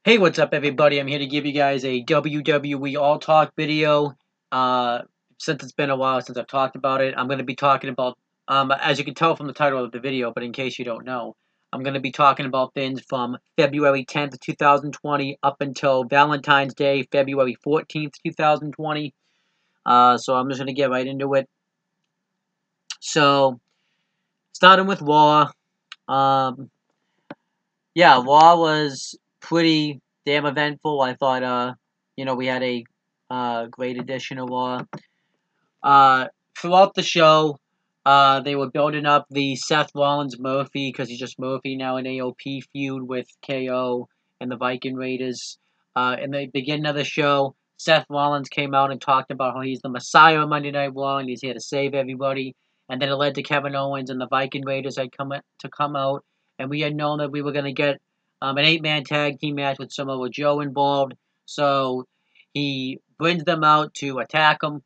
Hey, what's up, everybody? I'm here to give you guys a WWE All Talk video. Uh, since it's been a while since I've talked about it, I'm going to be talking about, as you can tell from the title of the video, but in case you don't know, I'm going to be talking about things from February 10th, 2020 up until Valentine's Day, February 14th, 2020. So I'm just going to get right into it. So, starting with Raw. Um, yeah, Raw was pretty damn eventful. I thought, we had a great edition of Raw. Throughout the show, they were building up the Seth Rollins Murphy, because he's just Murphy now, in AOP feud with KO and the Viking Raiders. In the beginning of the show, Seth Rollins came out and talked about how he's the Messiah of Monday Night Raw and he's here to save everybody. And then it led to Kevin Owens and the Viking Raiders had come out, and we had known that we were going to get an 8-man tag team match with Samoa Joe involved. So he brings them out to attack him,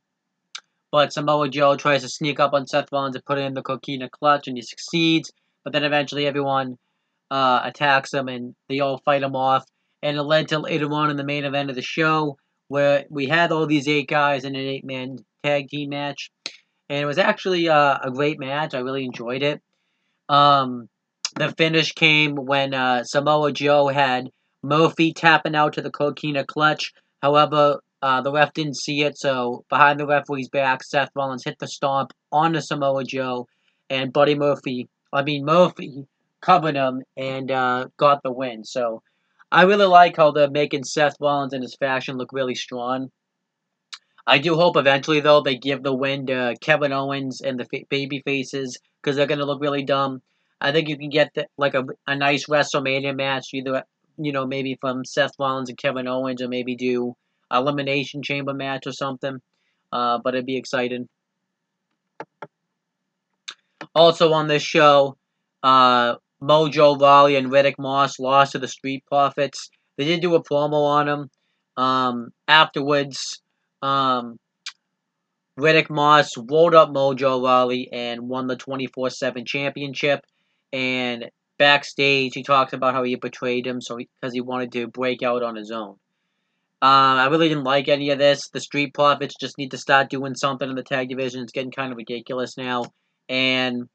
but Samoa Joe tries to sneak up on Seth Rollins and put it in the Coquina clutch, and he succeeds. But then eventually everyone attacks him, and they all fight him off. And it led to later on in the main event of the show, where we had all these 8 guys in an 8-man tag team match. And it was actually a great match. I really enjoyed it. Um, the finish came when Samoa Joe had Murphy tapping out to the Coquina clutch. However, the ref didn't see it, so behind the referee's back, Seth Rollins hit the stomp onto Samoa Joe, and Murphy covered him and got the win. So I really like how they're making Seth Rollins and his faction look really strong. I do hope eventually, though, they give the win to Kevin Owens and the baby faces, because they're going to look really dumb. I think you can get a nice WrestleMania match, either maybe from Seth Rollins and Kevin Owens, or maybe do a Elimination Chamber match or something. But it'd be exciting. Also on this show, Mojo Rawley and Riddick Moss lost to the Street Profits. They did do a promo on them. Afterwards, Riddick Moss rolled up Mojo Rawley and won the 24/7 championship. And backstage, he talks about how he betrayed him because he wanted to break out on his own. I really didn't like any of this. The Street Profits just need to start doing something in the tag division. It's getting kind of ridiculous now. And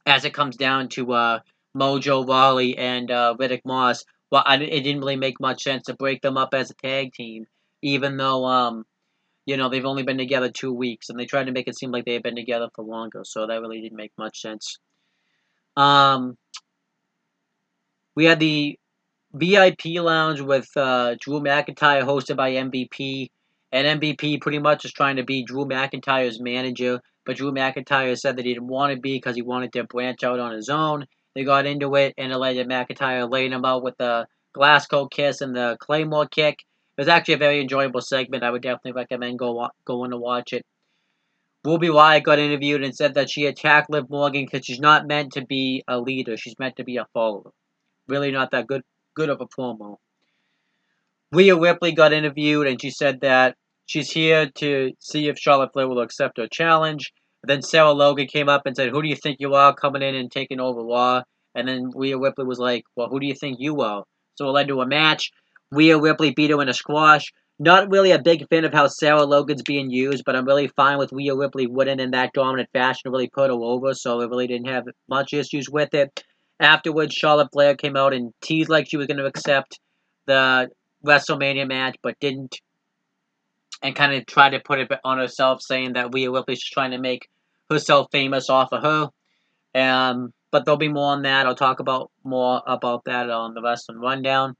as it comes down to Mojo Rawley and Riddick Moss, well, it didn't really make much sense to break them up as a tag team, even though they've only been together 2 weeks, and they tried to make it seem like they had been together for longer, so that really didn't make much sense. We had the VIP lounge with Drew McIntyre, hosted by MVP, and MVP pretty much is trying to be Drew McIntyre's manager, but Drew McIntyre said that he didn't want to be because he wanted to branch out on his own. They got into it, and it led to McIntyre laying him out with the Glasgow kiss and the Claymore kick. It was actually a very enjoyable segment. I would definitely recommend going to watch it. Ruby Riott got interviewed and said that she attacked Liv Morgan because she's not meant to be a leader. She's meant to be a follower. Really not that good of a promo. Rhea Ripley got interviewed and she said that she's here to see if Charlotte Flair will accept her challenge. Then Sarah Logan came up and said, "Who do you think you are, coming in and taking over Raw?" And then Rhea Ripley was like, "Well, who do you think you are?" So it led to a match. Rhea Ripley beat her in a squash. Not really a big fan of how Sarah Logan's being used, but I'm really fine with Rhea Ripley winning in that dominant fashion to really put her over, so I really didn't have much issues with it. Afterwards, Charlotte Flair came out and teased like she was going to accept the WrestleMania match, but didn't, and kind of tried to put it on herself, saying that Rhea Ripley's just trying to make herself famous off of her. But there'll be more on that. I'll talk more about that on the Wrestling Rundown.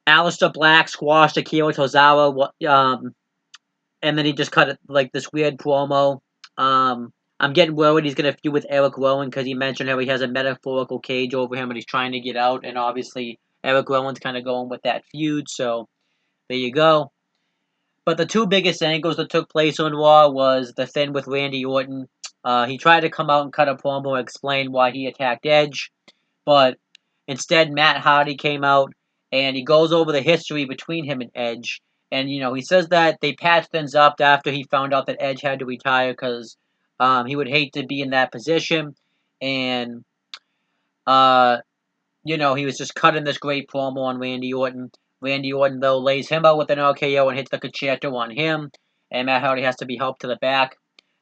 Aleister Black squashed Akira Tozawa, and then he just cut it like this weird promo. I'm getting worried he's going to feud with Eric Rowan because he mentioned how he has a metaphorical cage over him and he's trying to get out, and obviously Eric Rowan's kind of going with that feud, so there you go. But the two biggest angles that took place on Raw was the Finn with Randy Orton. He tried to come out and cut a promo and explain why he attacked Edge, but instead Matt Hardy came out and he goes over the history between him and Edge. And, he says that they patched things up after he found out that Edge had to retire because he would hate to be in that position. And he was just cutting this great promo on Randy Orton. Randy Orton, though, lays him out with an RKO and hits the concerto on him, and Matt Hardy has to be helped to the back.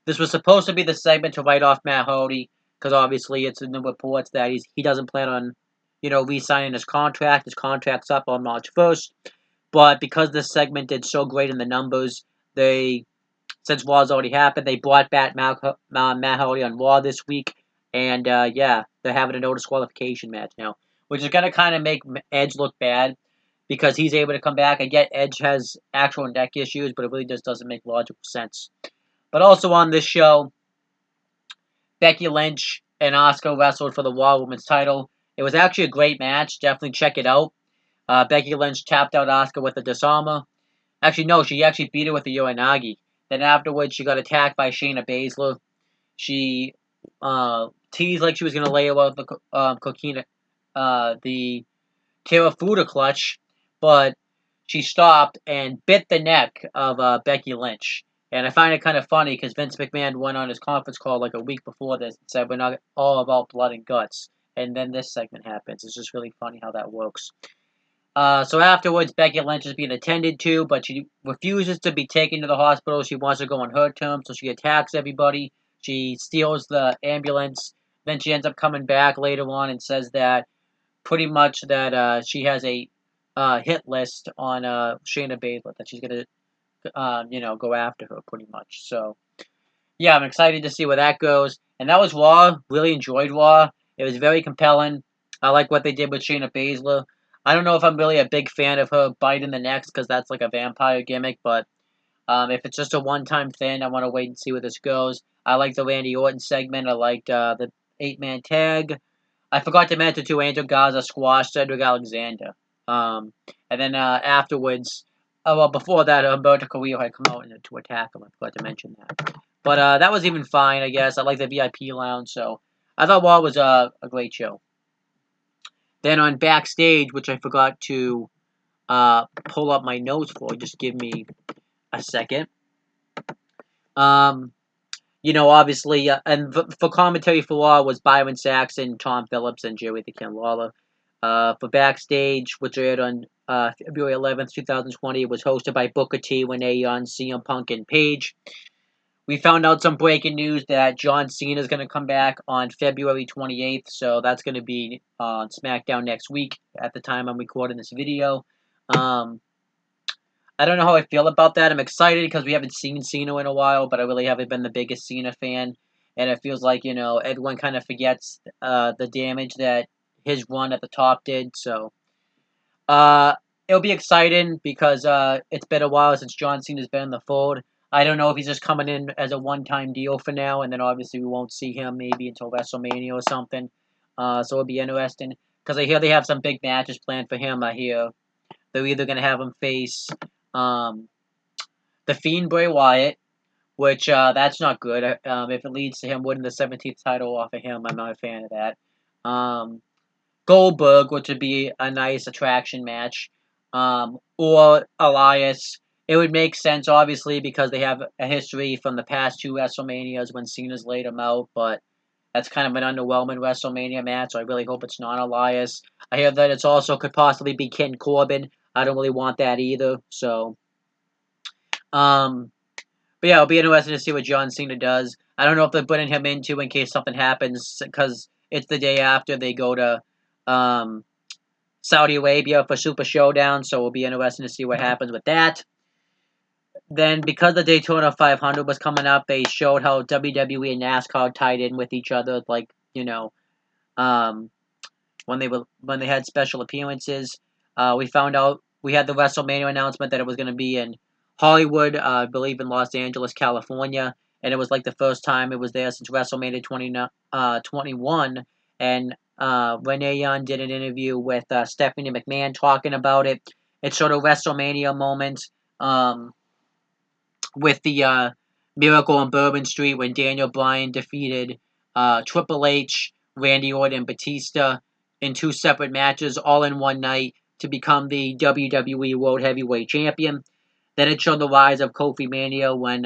This was supposed to be the segment to write off Matt Hardy, because obviously it's in the reports that he doesn't plan on, re-signing his contract. His contract's up on March 1st. But because this segment did so great in the numbers, since Raw's already happened, they brought back Matt Hardy on Raw this week. And, yeah, they're having a no disqualification match now, which is going to kind of make Edge look bad because he's able to come back. I get Edge has actual neck issues, but it really just doesn't make logical sense. But also on this show, Becky Lynch and Asuka wrestled for the Raw Women's title. It was actually a great match. Definitely check it out. Becky Lynch tapped out Asuka with a disarmer. Actually, no, she actually beat her with the Uranagi. Then afterwards, she got attacked by Shayna Baszler. She teased like she was going to lay her out the Coquina, the Kirifuda clutch, but she stopped and bit the neck of Becky Lynch. And I find it kind of funny because Vince McMahon went on his conference call like a week before this and said we're not all about blood and guts. And then this segment happens. It's just really funny how that works. So afterwards, Becky Lynch is being attended to, but she refuses to be taken to the hospital. She wants to go on her terms, so she attacks everybody. She steals the ambulance. Then she ends up coming back later on and says that pretty much that she has a hit list on Shayna Baszler, that she's going to, go after her pretty much. So, yeah, I'm excited to see where that goes. And that was Raw. Really enjoyed Raw. It was very compelling. I like what they did with Shayna Baszler. I don't know if I'm really a big fan of her biting the necks because that's like a vampire gimmick, but if it's just a one-time thing, I want to wait and see where this goes. I like the Randy Orton segment. I liked the 8-man tag. I forgot to mention too, Angel Garza squashed Cedric Alexander. And then afterwards, before that, Humberto Carrillo had come out to attack him. I forgot to mention that. But that was even fine, I guess. I like the VIP lounge, so I thought Raw was a great show. Then on Backstage, which I forgot to pull up my notes for, just give me a second. Obviously, and for commentary for Raw was Byron Saxon, Tom Phillips, and Joey the Ken Lawler. For Backstage, which aired on February 11th, 2020, it was hosted by Booker T, Renee Young, CM Punk, and Paige. We found out some breaking news that John Cena is going to come back on February 28th, so that's going to be on SmackDown next week at the time I'm recording this video. I don't know how I feel about that. I'm excited because we haven't seen Cena in a while, but I really haven't been the biggest Cena fan. And it feels like, everyone kind of forgets the damage that his run at the top did. So it'll be exciting because it's been a while since John Cena's been in the fold. I don't know if he's just coming in as a one-time deal for now, and then obviously we won't see him maybe until WrestleMania or something. So it'll be interesting because I hear they have some big matches planned for him. I hear they're either going to have him face The Fiend Bray Wyatt, which that's not good. If it leads to him winning the 17th title off of him, I'm not a fan of that. Goldberg, which would be a nice attraction match, or Elias. It would make sense, obviously, because they have a history from the past two WrestleManias when Cena's laid him out, but that's kind of an underwhelming WrestleMania match, so I really hope it's not Elias. I hear that it's also could possibly be Ken Corbin. I don't really want that either, so... But yeah, it'll be interesting to see what John Cena does. I don't know if they're putting him into in case something happens, because it's the day after they go to Saudi Arabia for Super Showdown, so it'll be interesting to see what happens with that. Then, because the Daytona 500 was coming up, they showed how WWE and NASCAR tied in with each other, like, when they had special appearances. We found out we had the WrestleMania announcement that it was going to be in Hollywood, I believe in Los Angeles, California, and it was like the first time it was there since WrestleMania 21. And Renee Young did an interview with Stephanie McMahon talking about it. It showed a WrestleMania moment with the Miracle on Bourbon Street when Daniel Bryan defeated Triple H, Randy Orton, and Batista in two separate matches, all in one night, to become the WWE World Heavyweight Champion. Then it showed the rise of Kofi Mania when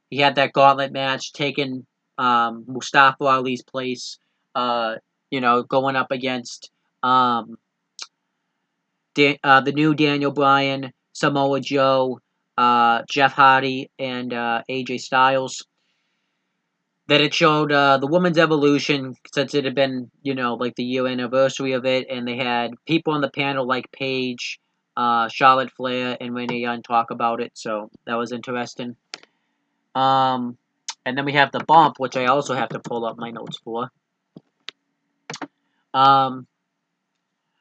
he had that gauntlet match, taking Mustafa Ali's place, going up against Um, the new Daniel Bryan, Samoa Joe, Jeff Hardy, and AJ Styles. That it showed the women's evolution since it had been, like the year anniversary of it, and they had people on the panel like Paige, Charlotte Flair, and Renee Young talk about it, so that was interesting. Um, and then we have the bump, which I also have to pull up my notes for. Um,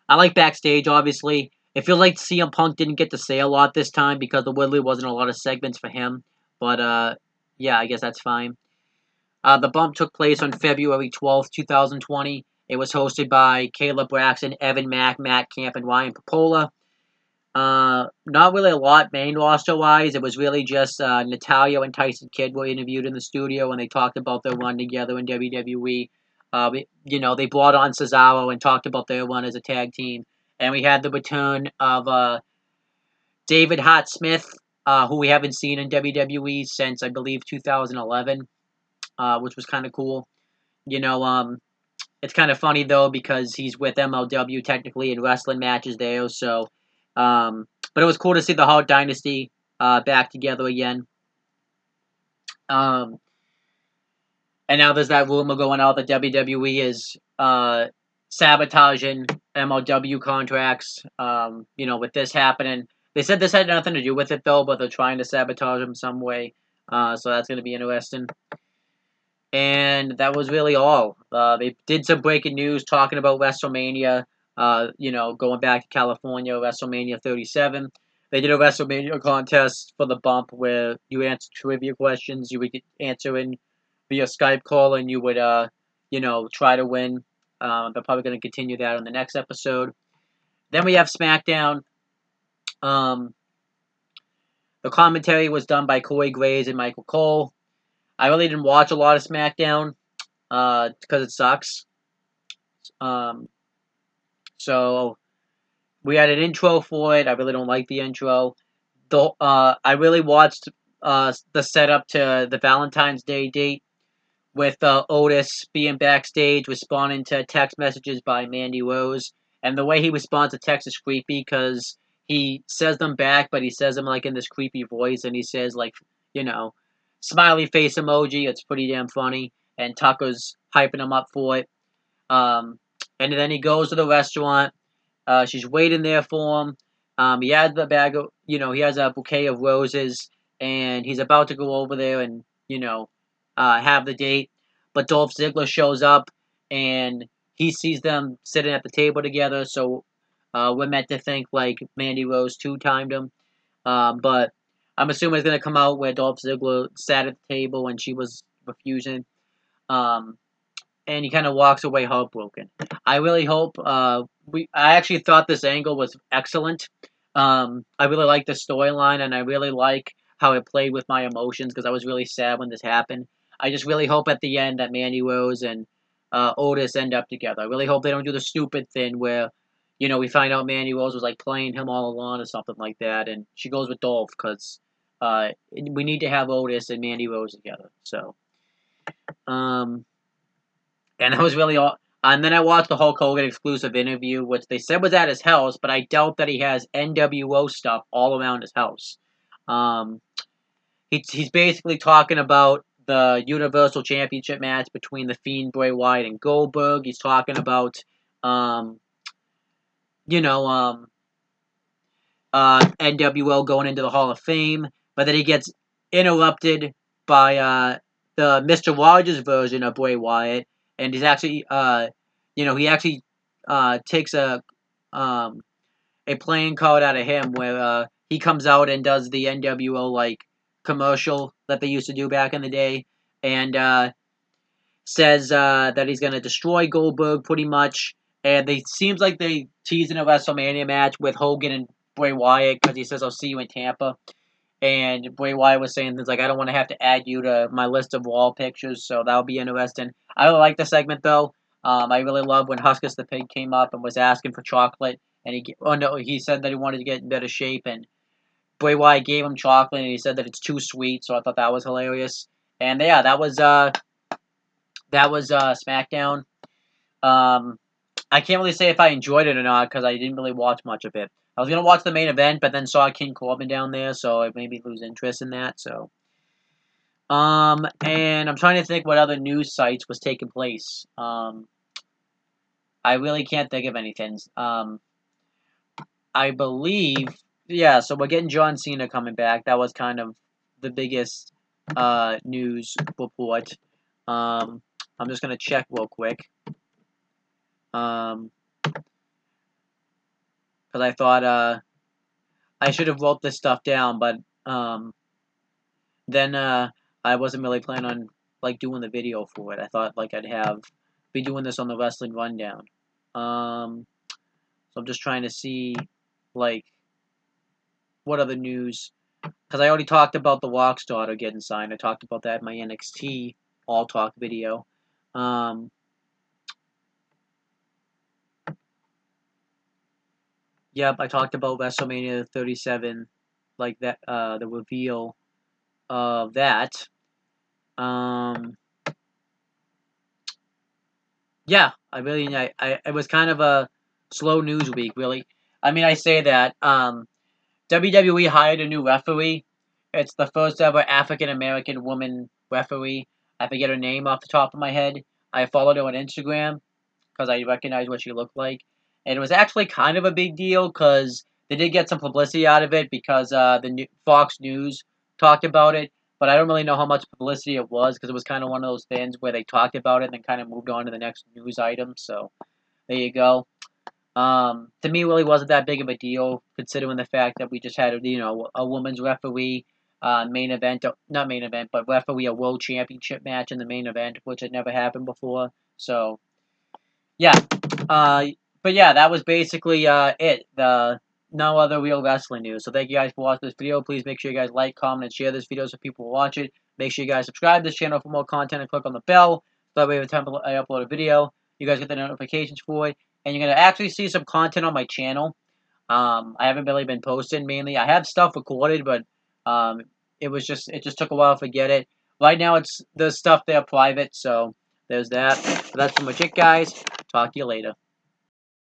I like backstage, obviously. It feels like CM Punk didn't get to say a lot this time because there really wasn't a lot of segments for him. But, yeah, I guess that's fine. The bump took place on February 12th, 2020. It was hosted by Caleb Braxton, Evan Mack, Matt Camp, and Ryan Popola. Not really a lot main roster wise. It was really just Natalia and Tyson Kidd were interviewed in the studio and they talked about their run together in WWE. They brought on Cesaro and talked about their run as a tag team. And we had the return of David Hart Smith, who we haven't seen in WWE since I believe 2011, which was kind of cool. You know, it's kind of funny though because he's with MLW technically in wrestling matches there. So, but it was cool to see the Hart Dynasty back together again. Um, and now there's that rumor going out that WWE is sabotaging MLW contracts. With this happening, they said this had nothing to do with it though, but they're trying to sabotage them some way. So that's going to be interesting. And that was really all. They did some breaking news talking about WrestleMania. Going back to California, WrestleMania 37. They did a WrestleMania contest for the bump where you answer trivia questions. You would answer in via Skype call, and you would, try to win. They're probably going to continue that on the next episode. Then we have SmackDown. Um, the commentary was done by Corey Graves and Michael Cole. I really didn't watch a lot of SmackDown because it sucks. Um, so we had an intro for it. I really don't like the intro. I really watched the setup to the Valentine's Day date with Otis being backstage, responding to text messages by Mandy Rose, and the way he responds to text is creepy because he says them back, but he says them like in this creepy voice, and he says like, smiley face emoji. It's pretty damn funny, and Tucker's hyping him up for it. Um, and then he goes to the restaurant. She's waiting there for him. He has the bag of, he has a bouquet of roses, and he's about to go over there and, have the date. But Dolph Ziggler shows up, and he sees them sitting at the table together. So we're meant to think like Mandy Rose two-timed him. But I'm assuming it's gonna come out where Dolph Ziggler sat at the table and she was refusing. Um, and he kind of walks away heartbroken. I really hope I actually thought this angle was excellent. I really like the storyline, and I really like how it played with my emotions because I was really sad when this happened. I just really hope at the end that Mandy Rose and Otis end up together. I really hope they don't do the stupid thing where, we find out Mandy Rose was like playing him all along or something like that, and she goes with Dolph because we need to have Otis and Mandy Rose together. So, um, and that was really all. And then I watched the Hulk Hogan exclusive interview, which they said was at his house, but I doubt that he has NWO stuff all around his house. Um, he's basically talking about the Universal Championship match between The Fiend, Bray Wyatt, and Goldberg. He's talking about, um, you know, um, NWO going into the Hall of Fame, but then he gets interrupted by the Mr. Rogers version of Bray Wyatt, and he's actually, he actually takes a playing card out of him where he comes out and does the NWO like commercial that they used to do back in the day, and says that he's gonna destroy Goldberg pretty much. And they seems like they teasing a WrestleMania match with Hogan and Bray Wyatt because he says I'll see you in Tampa. And Bray Wyatt was saying things like I don't want to have to add you to my list of wall pictures, so that'll be interesting. I really like the segment though. I really love when Huskus the Pig came up and was asking for chocolate, and he said that he wanted to get in better shape, and Bray Wyatt gave him chocolate, and he said that it's too sweet, so I thought that was hilarious. And yeah, that was SmackDown. Um, I can't really say if I enjoyed it or not because I didn't really watch much of it. I was gonna watch the main event, but then saw King Corbin down there, so it made me lose interest in that. So, and I'm trying to think what other news sites was taking place. I really can't think of anything. I believe, yeah. So we're getting John Cena coming back. That was kind of the biggest news report. I'm just gonna check real quick. Because I thought I should have wrote this stuff down, but then I wasn't really planning on like doing the video for it. I thought like I'd be doing this on the wrestling rundown. So I'm just trying to see like what other news, because I already talked about the Rock's daughter getting signed. I talked about that in my NXT All Talk video. Yep, I talked about WrestleMania 37, like that, the reveal of that. Yeah, it was kind of a slow news week, really. I mean, I say that. WWE hired a new referee. It's the first ever African American woman referee. I forget her name off the top of my head. I followed her on Instagram because I recognized what she looked like. And it was actually kind of a big deal because they did get some publicity out of it because Fox News talked about it. But I don't really know how much publicity it was because it was kind of one of those things where they talked about it and then kind of moved on to the next news item. So there you go. To me, it really wasn't that big of a deal considering the fact that we just had a woman's referee main event, not main event, but referee a world championship match in the main event, which had never happened before. So yeah, uh, but yeah, that was basically it. No other real wrestling news. So thank you guys for watching this video. Please make sure you guys like, comment, and share this video so people will watch it. Make sure you guys subscribe to this channel for more content and click on the bell. So that way every time I upload a video, you guys get the notifications for it. And you're going to actually see some content on my channel. I haven't really been posting mainly. I have stuff recorded, but it just took a while to get it. Right now, the stuff there private, so there's that. But that's pretty much it, guys. Talk to you later.